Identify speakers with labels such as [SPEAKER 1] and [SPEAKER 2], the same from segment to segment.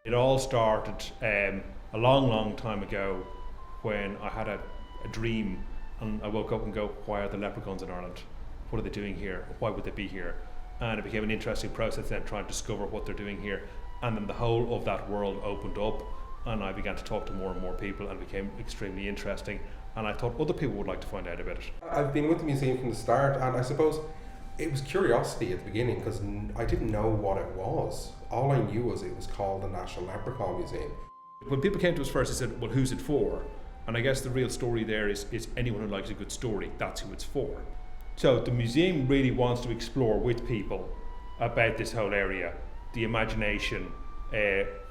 [SPEAKER 1] It all started a long, long time ago when I had a dream and I woke up and go, why are the leprechauns in Ireland? What are they doing here? Why would they be here? And it became an interesting process then trying to discover what they're doing here. And then the whole of that world opened up and I began to talk to more and more people and it became extremely interesting. And I thought other people would like to find out about it.
[SPEAKER 2] I've been with the museum from the start, and I suppose it was curiosity at the beginning because I didn't know what it was. All I knew was it was called the National Leprechaun Museum.
[SPEAKER 1] When people came to us first, they said, well, who's it for? And I guess the real story there is anyone who likes a good story, that's who it's for. So the museum really wants to explore with people about this whole area, the imagination,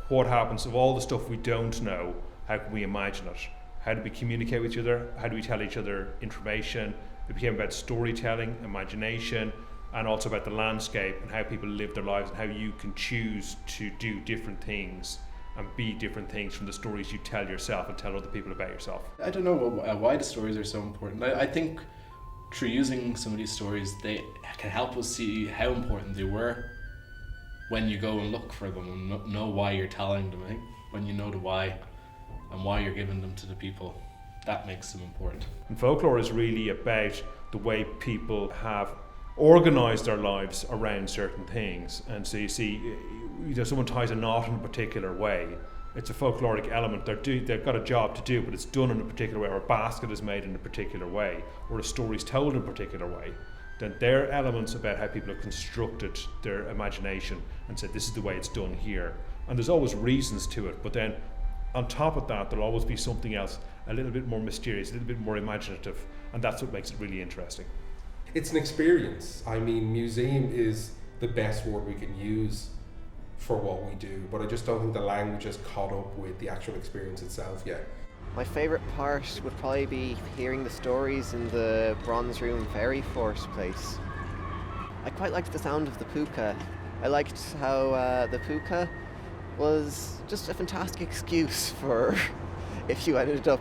[SPEAKER 1] what happens of all the stuff we don't know, how can we imagine it? How do we communicate with each other? How do we tell each other information? It became about storytelling, imagination, and also about the landscape and how people live their lives and how you can choose to do different things and be different things from the stories you tell yourself and tell other people about yourself.
[SPEAKER 3] I don't know why the stories are so important. I think through using some of these stories, they can help us see how important they were when you go and look for them and know why you're telling them. I think when you know the why and why you're giving them to the people, that makes them important.
[SPEAKER 1] And folklore is really about the way people have organised their lives around certain things. And so you see, someone ties a knot in a particular way. It's a folkloric element. They've got a job to do, but it's done in a particular way, or a basket is made in a particular way, or a story's told in a particular way. Then there are elements about how people have constructed their imagination and said, this is the way it's done here. And there's always reasons to it, but then on top of that, there'll always be something else, a little bit more mysterious, a little bit more imaginative, and that's what makes it really interesting.
[SPEAKER 2] It's an experience. I mean, museum is the best word we can use for what we do, but I just don't think the language has caught up with the actual experience itself yet.
[SPEAKER 4] My favourite part would probably be hearing the stories in the Bronze Room Fairy Force place. I quite liked the sound of the puka. I liked how the puka was just a fantastic excuse for if you ended up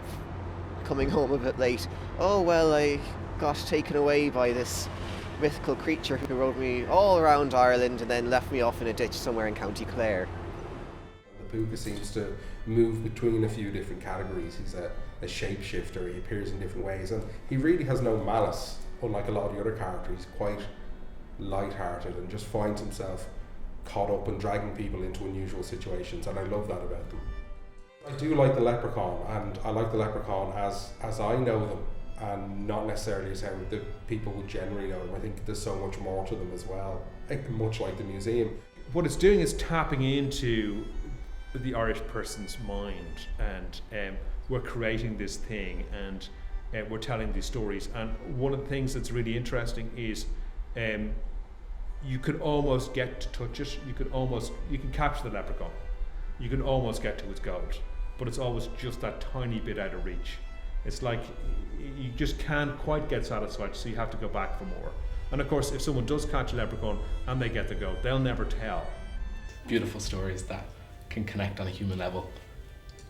[SPEAKER 4] coming home a bit late. Oh well, I got taken away by this mythical creature who rode me all around Ireland and then left me off in a ditch somewhere in County Clare.
[SPEAKER 2] The puka seems to move between a few different categories. He's a shapeshifter, he appears in different ways, and he really has no malice, unlike a lot of the other characters. He's quite light-hearted and just finds himself caught up and dragging people into unusual situations, and I love that about them. I do like the leprechaun, and I like the leprechaun as I know them, and not necessarily as how the people would generally know them. I think there's so much more to them as well, much like the museum.
[SPEAKER 1] What it's doing is tapping into the Irish person's mind, and we're creating this thing, and we're telling these stories. And one of the things that's really interesting is you could almost get to touch it. You can capture the leprechaun. You can almost get to its goat, but it's always just that tiny bit out of reach. It's like you just can't quite get satisfied, so you have to go back for more. And of course, if someone does catch a leprechaun and they get the goat, they'll never tell.
[SPEAKER 3] Beautiful stories that can connect on a human level.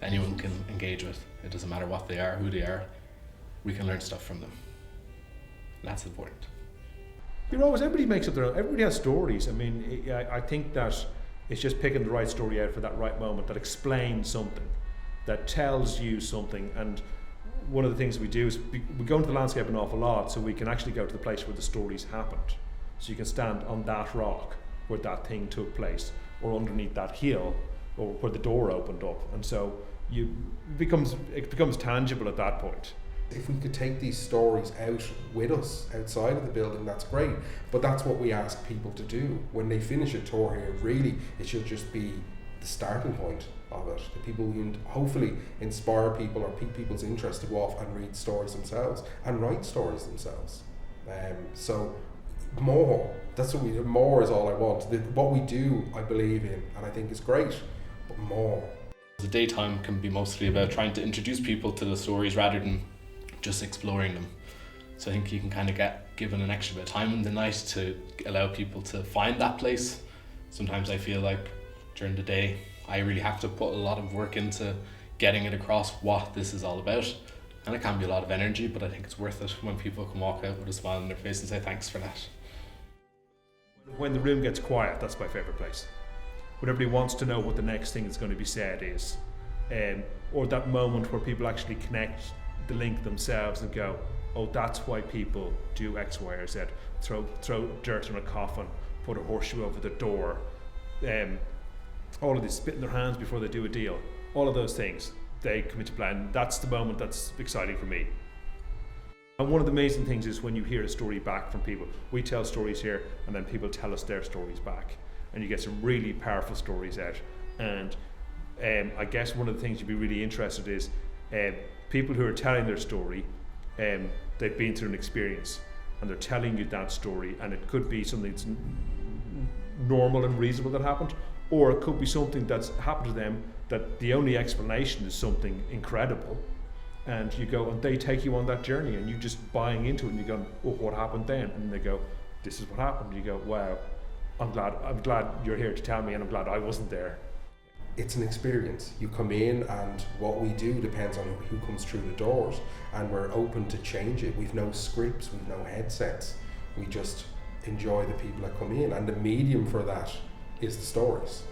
[SPEAKER 3] Anyone can engage with. It doesn't matter what they are, who they are. We can learn stuff from them. That's important.
[SPEAKER 1] Everybody makes up their own. Everybody has stories. I mean, I think that it's just picking the right story out for that right moment that explains something, that tells you something. And one of the things we do is we go into the landscape an awful lot, so we can actually go to the place where the stories happened. So you can stand on that rock where that thing took place, or underneath that hill, or where the door opened up. And so it becomes tangible at that point.
[SPEAKER 2] If we could take these stories out with us outside of the building, that's great. But that's what we ask people to do. When they finish a tour here, really, it should just be the starting point of it. The people who hopefully inspire people or pique people's interest to go off and read stories themselves and write stories themselves. So more, more is all I want. What we do, I believe in, and I think is great, but more.
[SPEAKER 3] The daytime can be mostly about trying to introduce people to the stories rather than just exploring them. So I think you can kind of get given an extra bit of time in the night to allow people to find that place. Sometimes I feel like during the day I really have to put a lot of work into getting it across what this is all about, and it can be a lot of energy, but I think it's worth it when people can walk out with a smile on their face and say thanks for that.
[SPEAKER 1] When the room gets quiet, that's my favourite place. when everybody wants to know what the next thing that's going to be said is, or that moment where people actually connect the link themselves and go, oh, that's why people do X, Y, or Z. Throw dirt on a coffin, put a horseshoe over the door, all of this, spit in their hands before they do a deal. All of those things, they come into play, and that's the moment that's exciting for me. And one of the amazing things is when you hear a story back from people. We tell stories here, and then people tell us their stories back, and you get some really powerful stories out. And I guess one of the things you'd be really interested is people who are telling their story, they've been through an experience, and they're telling you that story, and it could be something that's normal and reasonable that happened, or it could be something that's happened to them that the only explanation is something incredible, and you go, and they take you on that journey, and you just buying into it, and you go, oh, what happened then? And they go, this is what happened. You go, wow, I'm glad you're here to tell me, and I'm glad I wasn't there.
[SPEAKER 2] It's an experience. You come in, and what we do depends on who comes through the doors, and we're open to change it. We've no scripts, we've no headsets. We just enjoy the people that come in, and the medium for that is the stories.